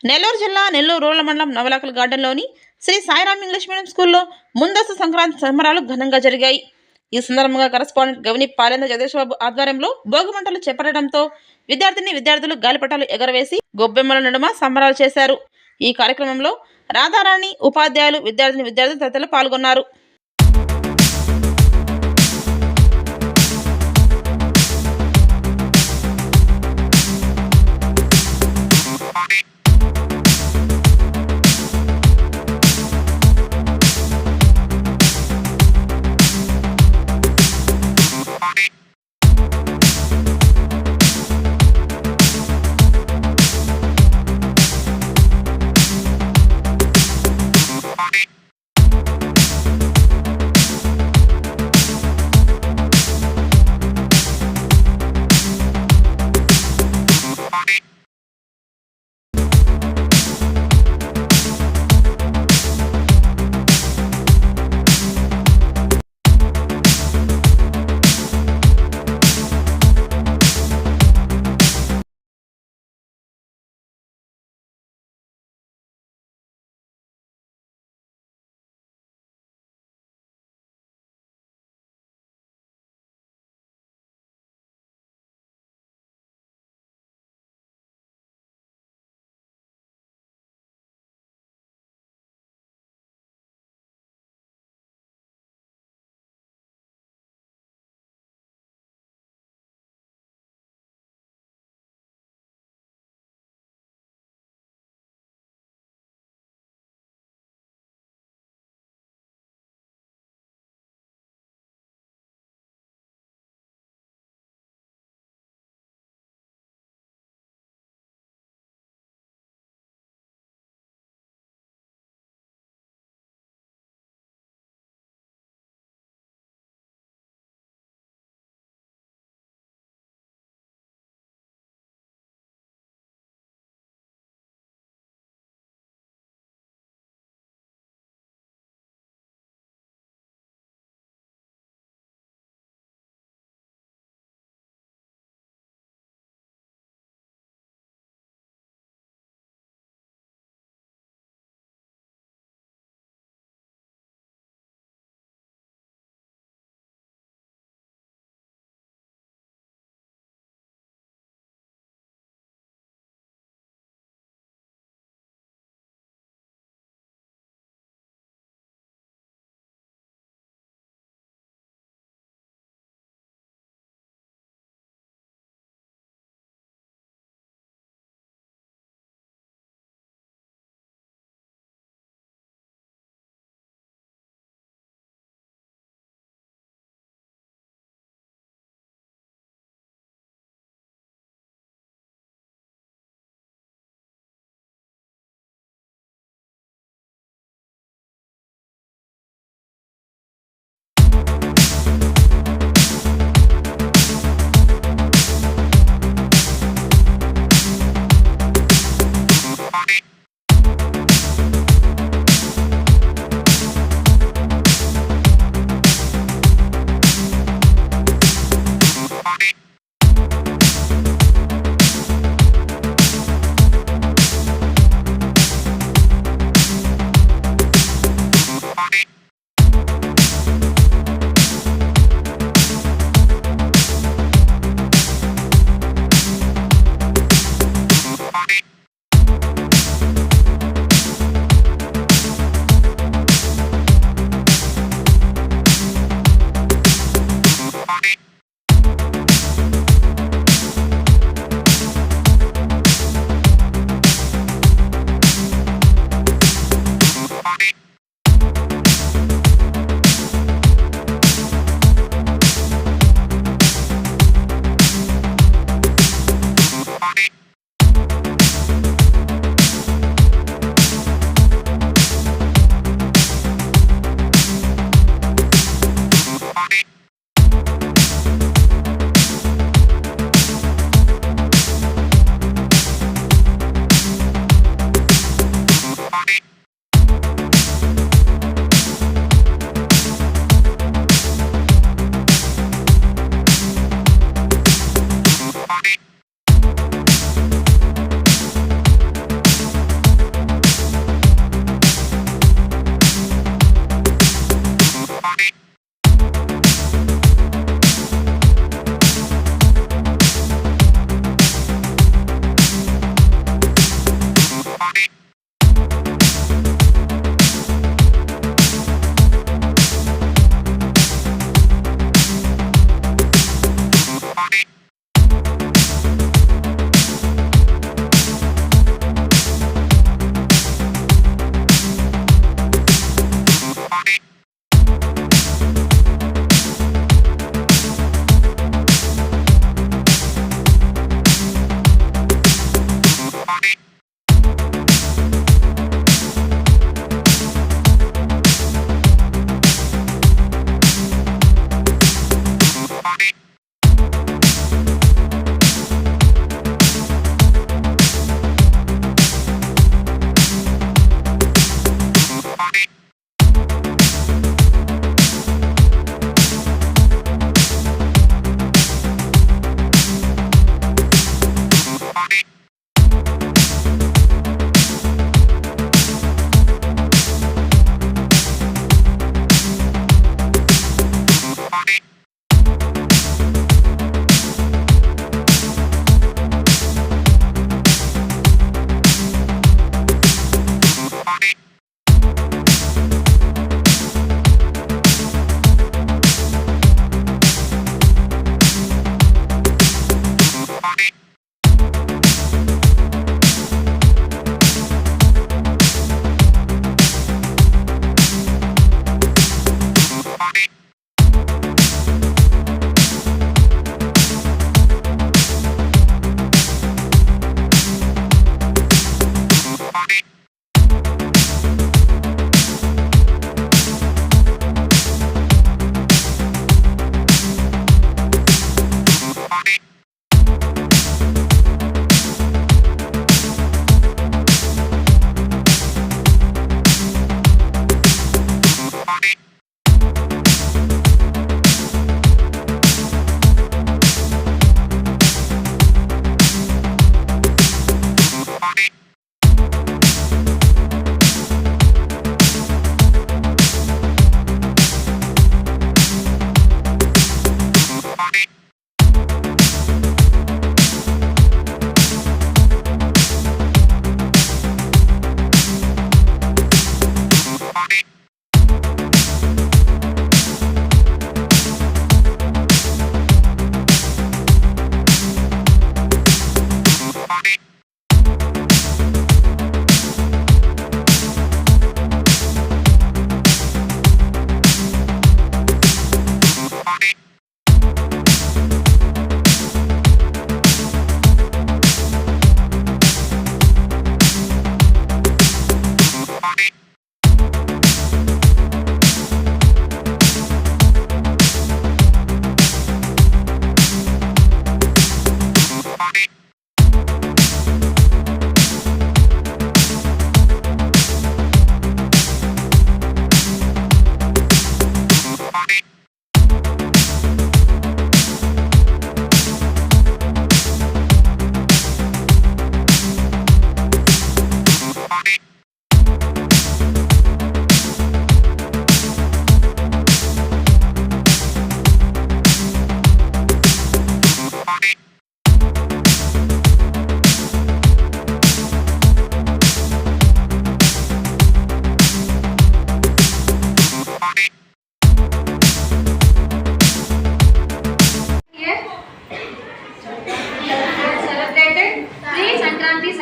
నెల్లూరు జిల్లా నెల్లూరు రూరల్ మండలం నవలాకల్ గార్డెన్లోని Shri Sairam English medium స్కూల్లో ముందస్తు సంక్రాంతి సంబరాలు ఘనంగా జరిగాయి. ఈ సందర్భంగా కరెస్పాండెంట్ గవిని పాలేంద్ర జగదీశ్బాబు ఆధ్వర్యంలో భోగిమంటలు చేపట్టడంతో విద్యార్థులు గాలిపటాలు ఎగరవేసి గొబ్బెమ్మల నడుమ సంబరాలు చేశారు. ఈ కార్యక్రమంలో రాధారాణి, ఉపాధ్యాయులు, విద్యార్థులు తదితరులు పాల్గొన్నారు.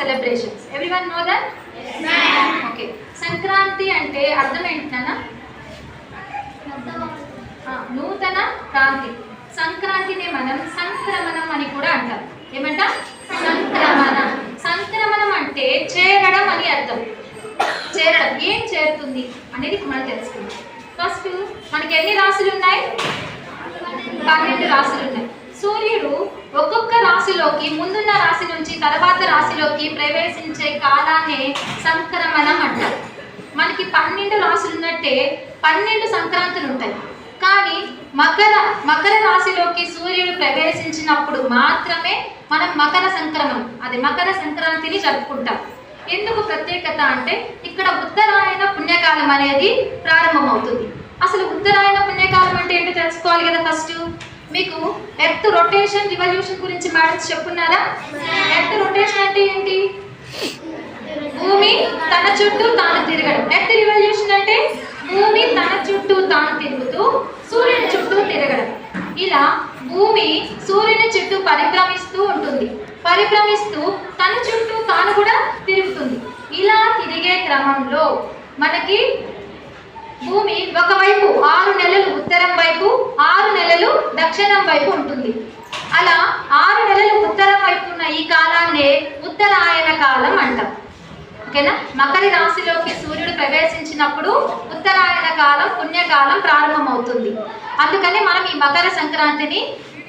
celebrations. Everyone know that? Yes, ma'am. Okay. Sankranti ante అర్థం ఏంటన్నా? నూతన క్రాంతి. సంక్రాంతిని మనం సంక్రమణం అని కూడా అంటాం. ఏమంట? సంక్రమణం. సంక్రమణం అంటే చేరడం అని అర్థం. చేరడం. ఏం చేరుతుంది అనేది మనం తెలుసుకుందాం. ఫస్ట్ మనకి ఎన్ని రాశులు ఉన్నాయి? 12 రాశులు ఉన్నాయి. సూర్యుడు ఒక్కొక్క రాశిలోకి ముందున్న రాశి నుంచి తర్వాత రాశిలోకి ప్రవేశించే కాలాన్ని సంక్రమణం అంటారు. మనకి 12 రాశులు ఉన్నట్టే 12 సంక్రాంతులు ఉంటాయి. కానీ మకర రాశిలోకి సూర్యుడు ప్రవేశించినప్పుడు మాత్రమే మనం మకర సంక్రాంతిని జరుపుకుంటాం. ఎందుకు ప్రత్యేకత అంటే ఇక్కడ ఉత్తరాయణ పుణ్యకాలం అనేది ప్రారంభమవుతుంది. అసలు ఉత్తరాయణ పుణ్యకాలం అంటే ఏంటో తెలుసుకోవాలి కదా. ఫస్ట్ మీకు ఎర్త్ రొటేషన్ రివల్యూషన్ గురించి మేడమ్స్ చెప్పున్నారా? ఎర్త్ రొటేషన్ అంటే ఏంటి? భూమి తన చుట్టూ తాను తిరగడం. ఎర్త్ రివల్యూషన్ అంటే భూమి తన చుట్టూ తాను తిరుగుతూ సూర్యుని చుట్టూ తిరగడం. ఇలా భూమి సూర్యుని చుట్టూ పరిభ్రమిస్తూ ఉంటుంది. పరిభ్రమిస్తూ తన చుట్టూ తాను కూడా తిరుగుతుంది. ఇలా తిరిగే క్రమంలో మనకి భూమి ఒకవైపు 6 నెలలు ఉత్తరం వైపు 6 నెలలు దక్షిణం వైపు ఉంటుంది. అలా 6 నెలలు ఉత్తరం వైపు ఉన్న ఈ కాలాన్నే ఉత్తరాయణ కాలం అంటాం. ఓకేనా? మకర రాశిలోకి సూర్యుడు ప్రవేశించినప్పుడు ఉత్తరాయణ కాలం పుణ్యకాలం ప్రారంభమవుతుంది. అందుకని మనం ఈ మకర సంక్రాంతిని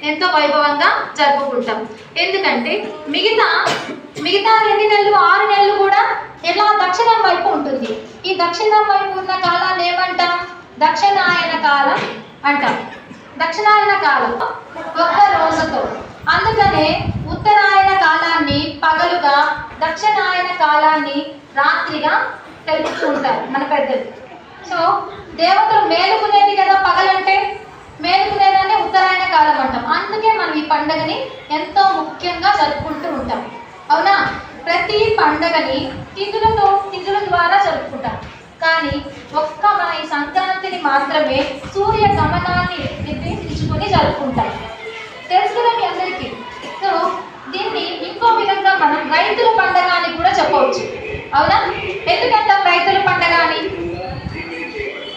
ఎంతో వైభవంగా జరుపుకుంటాం. ఎందుకంటే మిగతా ఎన్ని నెలలు 6 నెలలు కూడా ఎలా దక్షిణం వైపు ఉంటుంది. ఈ దక్షిణం వైపు ఉన్న కాలాన్ని ఏమంటాం? దక్షిణాయన కాలం అంటాం. దక్షిణాయన కాలం ఒక్క రోజుతో. అందుకనే ఉత్తరాయణ కాలాన్ని పగలుగా దక్షిణాయన కాలాన్ని రాత్రిగా తెలుపుతూ ఉంటారు మన పెద్దలు. సో దేవతలు మేలుకునేది కదా పగలంటే, మేలుకునేదాన్ని ఉత్తరాయణ కాలం అంటాం. అందుకే మనం ఈ పండుగని ఎంతో ముఖ్యంగా జరుపుకుంటూ ఉంటాం. అవునా? ప్రతి పండుగని తిథుల ద్వారా జరుపుకుంటాం. కానీ ఒక్క మన ఈ సంక్రాంతిని మాత్రమే సూర్య గమనాన్ని నిర్దేశించుకొని జరుపుకుంటాం. తెలుసు కదా మీ అందరికీ. సో దీన్ని ఇంకో విధంగా మనం రైతుల పండుగ అని కూడా చెప్పవచ్చు. అవునా? ఎందుకంటాం రైతుల పండుగ అని?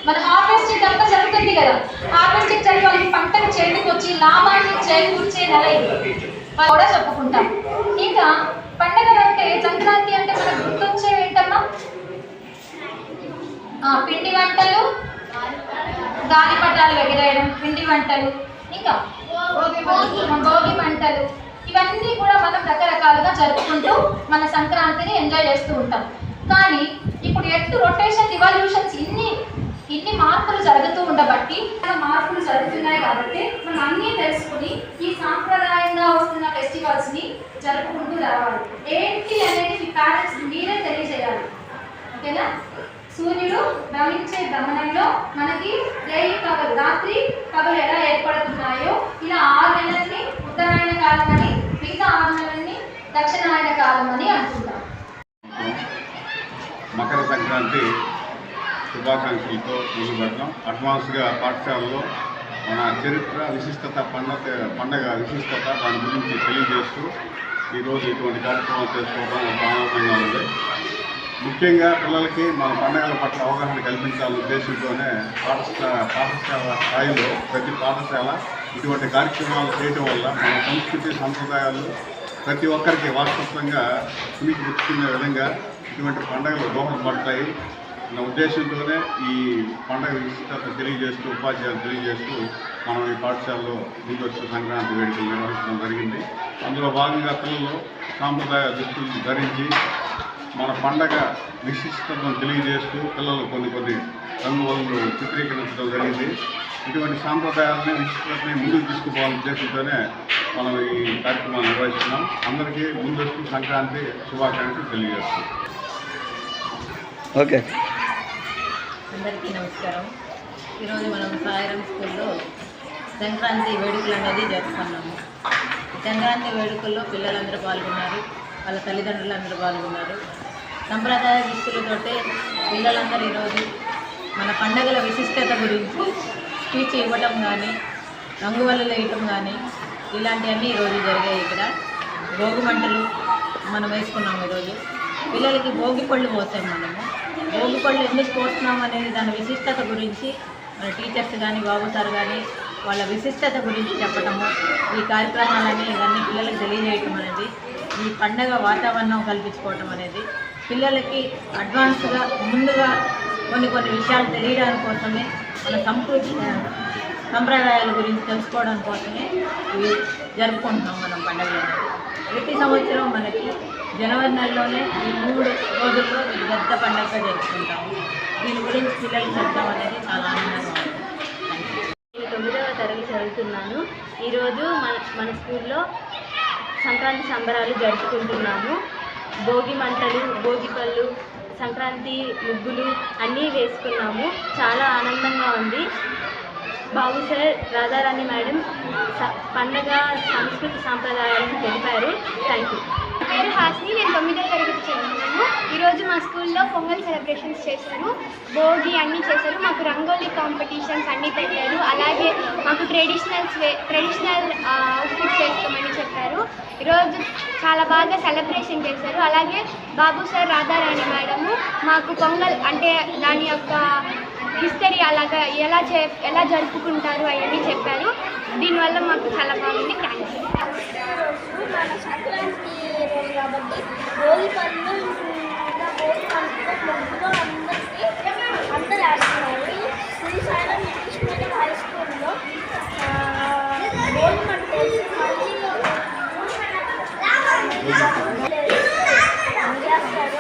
మన హార్వెస్టింగ్ అంతా జరుగుతుంది కదా. హార్వెస్టింగ్ జరిగి వాళ్ళకి పంటను చేతికి వచ్చి లాభాన్ని చేకూర్చే నెల కూడా చెప్పుకుంటాం. ఇంకా పండుగలు అంటే సంక్రాంతి అంటే మనకు గుర్తొచ్చేవి ఏంటమ్మా? పిండి వంటలు, గాలిపటాలు ఎగిరేయడం, పిండి వంటలు, ఇంకా భోగి మంటలు, ఇవన్నీ కూడా మనం రకరకాలుగా జరుపుకుంటూ మన సంక్రాంతిని ఎంజాయ్ చేస్తూ ఉంటాం. కానీ ఇప్పుడు ఎర్త్ రొటేషన్ రివల్యూషన్స్ ఇన్ని మార్పులు జరుగుతూ ఉండబట్టి మార్పులు జరుగుతున్నాయి కాబట్టి మనం అన్నీ తెలుసుకుని ఈ సాంప్రదాయంగా వస్తున్న ఫెస్టివల్స్ ని జరుపుకుంటూ రావాలి. ఏంటి అనేది మీ పేరెంట్స్ మీరే తెలియజేయాలి. ఓకేనా? సూర్యుడు భ్రమించే భ్రమణంలో మనకి రాత్రి పగలు ఎలా ఏర్పడుతున్నాయో ఇలా 6 నెలల్ని ఉత్తరాయణ కాలం అని, మిగతా 6 నెలల్ని దక్షిణాయన కాలం అని అనుకుంటాం. మకర సంక్రాంతి శుభాకాంక్షలతో మొదలుపెడతాం. అడ్వాన్స్గా పాఠశాలలో మన చరిత్ర విశిష్టత పండగ విశిష్టత దాని గురించి తెలియజేస్తూ ఈరోజు ఇటువంటి కార్యక్రమాలు చేసుకోవడం ఎంతో ఆనందంగా ఉంది. ముఖ్యంగా పిల్లలకి మన పండుగల పట్ల అవగాహన కల్పించాలనే ఉద్దేశంతోనే పాఠశాల స్థాయిలో ప్రతి పాఠశాల ఇటువంటి కార్యక్రమాలు చేయడం వల్ల మన సంస్కృతి సంప్రదాయాలు ప్రతి ఒక్కరికి వారసత్వంగా పుణికిపుచ్చుకునే విధంగా ఇటువంటి పండుగలు దోహదపడతాయి నా ఉద్దేశంతోనే ఈ పండుగ విశిష్టత తెలియజేస్తూ ఉపాధ్యాయులు తెలియజేస్తూ మనం ఈ పాఠశాలలో ముందస్తు సంక్రాంతి వేడుకలు నిర్వహించడం జరిగింది. అందులో భాగంగా పిల్లలు సాంప్రదాయ దుస్తులు ధరించి మన పండగ విశిష్టతను తెలియజేస్తూ పిల్లలు కొన్ని రంగువలను చిత్రీకరించడం జరిగింది. ఇటువంటి సాంప్రదాయాలని విశిష్టతని ముందుకు తీసుకుపోవాలనే ఉద్దేశంతోనే మనం ఈ కార్యక్రమాన్ని నిర్వహిస్తున్నాం. అందరికీ ముందస్తు సంక్రాంతి శుభాకాంక్షలు తెలియజేస్తున్నాం. ఓకే, అందరికీ నమస్కారం. ఈరోజు మనం సాయిరాం స్కూల్లో సంక్రాంతి వేడుకలు అనేది జరుపుకున్నాము. సంక్రాంతి వేడుకల్లో పిల్లలందరూ పాల్గొన్నారు, వాళ్ళ తల్లిదండ్రులు అందరూ పాల్గొన్నారు. సంప్రదాయ దుస్తులతోటే పిల్లలందరూ ఈరోజు మన పండుగల విశిష్టత గురించి స్పీచ్ ఇవ్వటం కానీ, రంగువల్లులు వేయటం కానీ ఇలాంటివన్నీ ఈరోజు జరిగాయి. ఇక్కడ భోగి మంటలు, మనం వేసుకున్నాము ఈరోజు. పిల్లలకి భోగి పళ్ళు పోసాం మనము. భోగి పళ్ళు ఎందుకు పోస్తున్నాం అనేది దాని విశిష్టత గురించి మన టీచర్స్ కానీ బాబు సార్ కానీ వాళ్ళ విశిష్టత గురించి చెప్పటము, ఈ కార్యక్రమాలని ఇవన్నీ పిల్లలకు తెలియజేయటం అనేది, ఈ పండగ వాతావరణం కల్పించుకోవటం అనేది పిల్లలకి అడ్వాన్స్గా ముందుగా కొన్ని విషయాలు తెలియడానికి కోసమే, మన సంప్రదాయాల గురించి తెలుసుకోవడం కోసమే ఇవి జరుపుకుంటున్నాం మనం పండుగలు. ప్రతి సంవత్సరం మనకి జనవరి నెలలోనే ఈ 3 రోజుల్లో ఇది పెద్ద పండుగగా జరుపుకుంటాము. దీని గురించి పిల్లలకి చెప్తాం అనేది చాలా ఆనందంగా ఉంది. నేను 9వ తరగతి చదువుతున్నాను. ఈరోజు మన స్కూల్లో సంక్రాంతి సంబరాలు జరుపుకుంటున్నాము. భోగి మంటలు, భోగి పళ్ళు, సంక్రాంతి ముగ్గులు అన్నీ వేసుకున్నాము. చాలా ఆనందంగా ఉంది. బాబు సార్, రాధారాణి మేడం పండగ సంస్కృతి సాంప్రదాయాలను తెలిపారు. Thank you. నా పేరు హాసిని, నేను 9వ తరగతి చదువుతున్నాను. ఈరోజు మా స్కూల్లో పొంగల్ సెలబ్రేషన్స్ చేశారు, భోగి అన్నీ చేశారు. మాకు రంగోలీ కాంపిటీషన్స్ అన్నీ పెట్టారు. అలాగే మాకు ట్రెడిషనల్ అవుట్ఫిట్స్ వేసుకోమని చెప్పారు. ఈరోజు చాలా బాగా సెలబ్రేషన్ చేశారు. అలాగే బాబు సార్, రాధారాణి మేడము మాకు పొంగల్ అంటే దాని యొక్క హిస్టరీ అలాగా ఎలా జరుపుకుంటారు అవన్నీ చెప్పారు. దీనివల్ల మాకు చాలా బాగుంది. థ్యాంక్స్. మన సంక్రాంతి రోజు కాబట్టి భోగి పళ్ళు భోగి పళ్ళు ముగ్గులో అందరూ ఆడుతున్నారు. Shri Sairam English medium high స్కూల్లో భోగి మంట చేస్తారు.